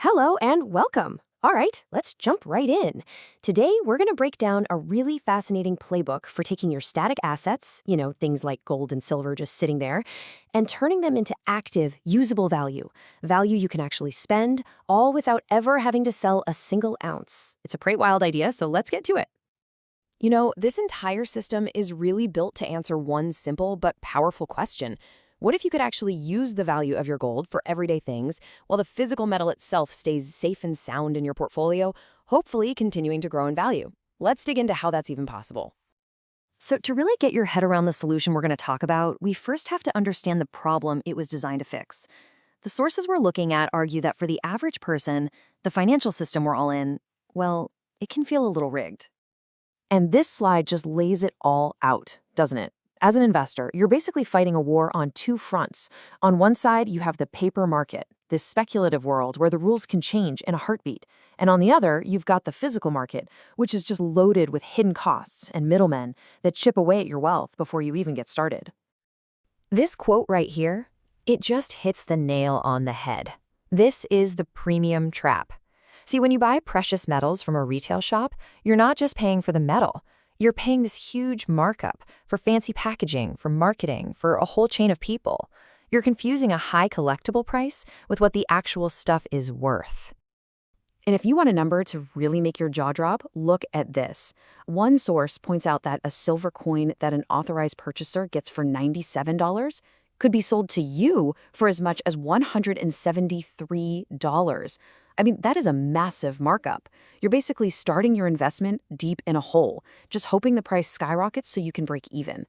Hello and welcome. All right, let's jump right in. Today, we're going to break down a really fascinating playbook for taking your static assets, things like gold and silver just sitting there, and turning them into active, usable value you can actually spend, all without ever having to sell a single ounce. It's a pretty wild idea, so let's get to it. This entire system is really built to answer one simple but powerful question. What if you could actually use the value of your gold for everyday things while the physical metal itself stays safe and sound in your portfolio, hopefully continuing to grow in value? Let's dig into how that's even possible. So, to really get your head around the solution we're going to talk about, we first have to understand the problem it was designed to fix. The sources we're looking at argue that for the average person, the financial system we're all in, well, it can feel a little rigged. And this slide just lays it all out, doesn't it? As an investor, you're basically fighting a war on two fronts. On one side, you have the paper market, this speculative world where the rules can change in a heartbeat. And on the other, you've got the physical market, which is just loaded with hidden costs and middlemen that chip away at your wealth before you even get started. This quote right here, it just hits the nail on the head. This is the premium trap. See, when you buy precious metals from a retail shop, you're not just paying for the metal. You're paying this huge markup for fancy packaging, for marketing, for a whole chain of people. You're confusing a high collectible price with what the actual stuff is worth. And if you want a number to really make your jaw drop, look at this. One source points out that a silver coin that an authorized purchaser gets for $97 could be sold to you for as much as $173. I mean, that is a massive markup. You're basically starting your investment deep in a hole, just hoping the price skyrockets so you can break even.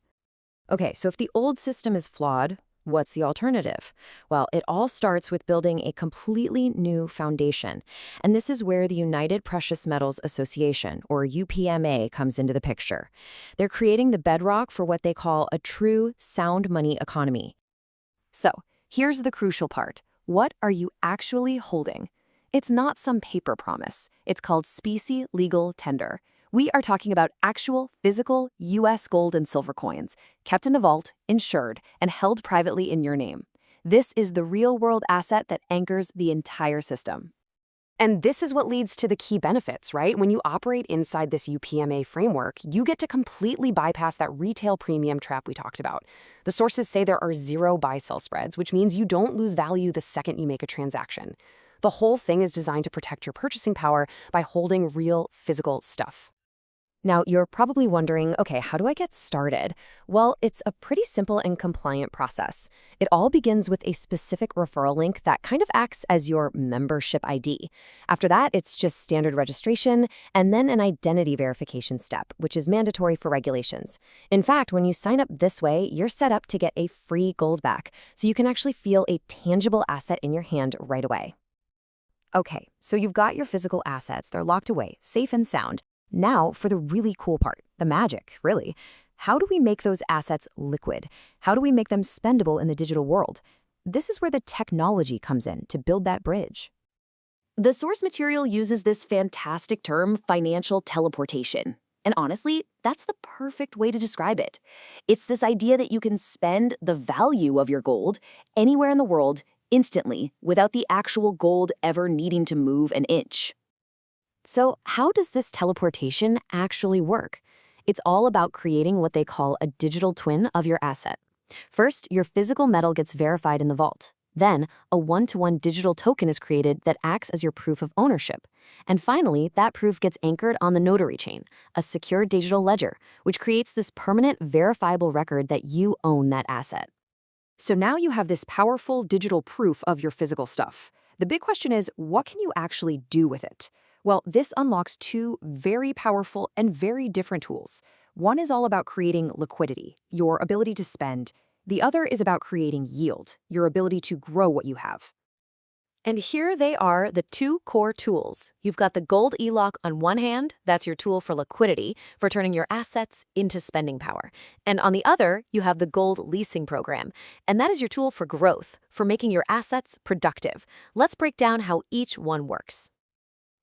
Okay, so if the old system is flawed, what's the alternative? Well, it all starts with building a completely new foundation. And this is where the United Precious Metals Association, or UPMA, comes into the picture. They're creating the bedrock for what they call a true sound money economy. So, here's the crucial part. What are you actually holding? It's not some paper promise. It's called specie legal tender. We are talking about actual, physical U.S. gold and silver coins, kept in a vault, insured, and held privately in your name. This is the real-world asset that anchors the entire system. And this is what leads to the key benefits, right? When you operate inside this UPMA framework, you get to completely bypass that retail premium trap we talked about. The sources say there are zero buy-sell spreads, which means you don't lose value the second you make a transaction. The whole thing is designed to protect your purchasing power by holding real physical stuff. Now, you're probably wondering, okay, how do I get started? Well, it's a pretty simple and compliant process. It all begins with a specific referral link that kind of acts as your membership ID. After that, it's just standard registration and then an identity verification step, which is mandatory for regulations. In fact, when you sign up this way, you're set up to get a free gold back, so you can actually feel a tangible asset in your hand right away. Okay, so you've got your physical assets. They're locked away, safe and sound. Now for the really cool part, the magic, really. How do we make those assets liquid? How do we make them spendable in the digital world? This is where the technology comes in to build that bridge. The source material uses this fantastic term, financial teleportation. And honestly, that's the perfect way to describe it. It's this idea that you can spend the value of your gold anywhere in the world instantly, without the actual gold ever needing to move an inch. So how does this teleportation actually work? It's all about creating what they call a digital twin of your asset. First, your physical metal gets verified in the vault. Then, a one-to-one digital token is created that acts as your proof of ownership. And finally, that proof gets anchored on the notary chain, a secure digital ledger, which creates this permanent, verifiable record that you own that asset. So now you have this powerful digital proof of your physical stuff. The big question is, what can you actually do with it? Well, this unlocks two very powerful and very different tools. One is all about creating liquidity, your ability to spend. The other is about creating yield, your ability to grow what you have. And here they are, the two core tools. You've got the gold e-lock on one hand, that's your tool for liquidity, for turning your assets into spending power. And on the other, you have the gold leasing program, and that is your tool for growth, for making your assets productive. Let's break down how each one works.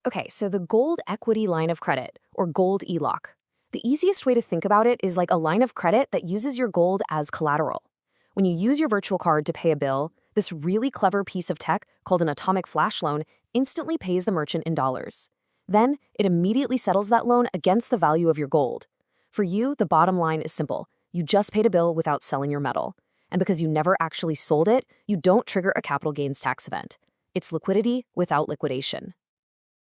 Okay, so the gold equity line of credit, or gold e-lock. The easiest way to think about it is like a line of credit that uses your gold as collateral. When you use your virtual card to pay a bill, this really clever piece of tech called an atomic flash loan instantly pays the merchant in dollars. Then, it immediately settles that loan against the value of your gold. For you, the bottom line is simple. You just paid a bill without selling your metal. And because you never actually sold it, you don't trigger a capital gains tax event. It's liquidity without liquidation.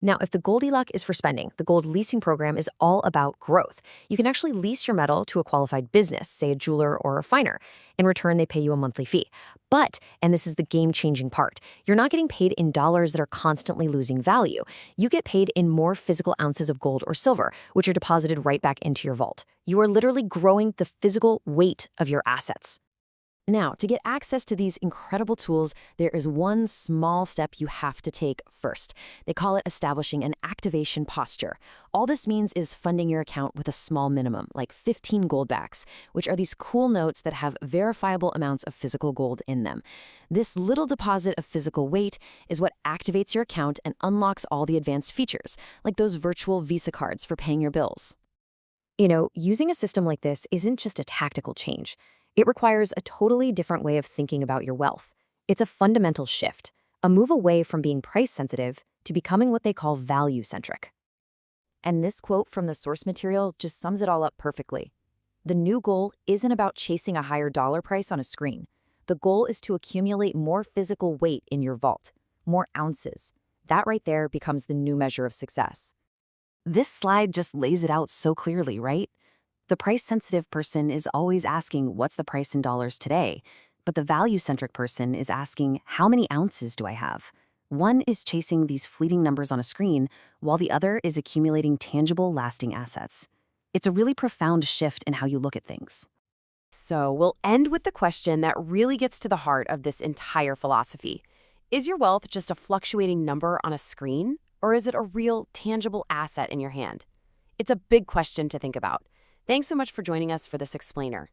Now, if the Goldilocks is for spending, the gold leasing program is all about growth. You can actually lease your metal to a qualified business, say a jeweler or a refiner. In return, they pay you a monthly fee. But, and this is the game-changing part, you're not getting paid in dollars that are constantly losing value. You get paid in more physical ounces of gold or silver, which are deposited right back into your vault. You are literally growing the physical weight of your assets. Now, to get access to these incredible tools, there is one small step you have to take first. They call it establishing an activation posture. All this means is funding your account with a small minimum, like 15 goldbacks, which are these cool notes that have verifiable amounts of physical gold in them. This little deposit of physical weight is what activates your account and unlocks all the advanced features, like those virtual Visa cards for paying your bills. Using a system like this isn't just a tactical change. It requires a totally different way of thinking about your wealth. It's a fundamental shift, a move away from being price-sensitive to becoming what they call value-centric. And this quote from the source material just sums it all up perfectly. The new goal isn't about chasing a higher dollar price on a screen. The goal is to accumulate more physical weight in your vault, more ounces. That right there becomes the new measure of success. This slide just lays it out so clearly, right? The price-sensitive person is always asking, what's the price in dollars today? But the value-centric person is asking, how many ounces do I have? One is chasing these fleeting numbers on a screen, while the other is accumulating tangible, lasting assets. It's a really profound shift in how you look at things. So we'll end with the question that really gets to the heart of this entire philosophy. Is your wealth just a fluctuating number on a screen, or is it a real, tangible asset in your hand? It's a big question to think about. Thanks so much for joining us for this explainer.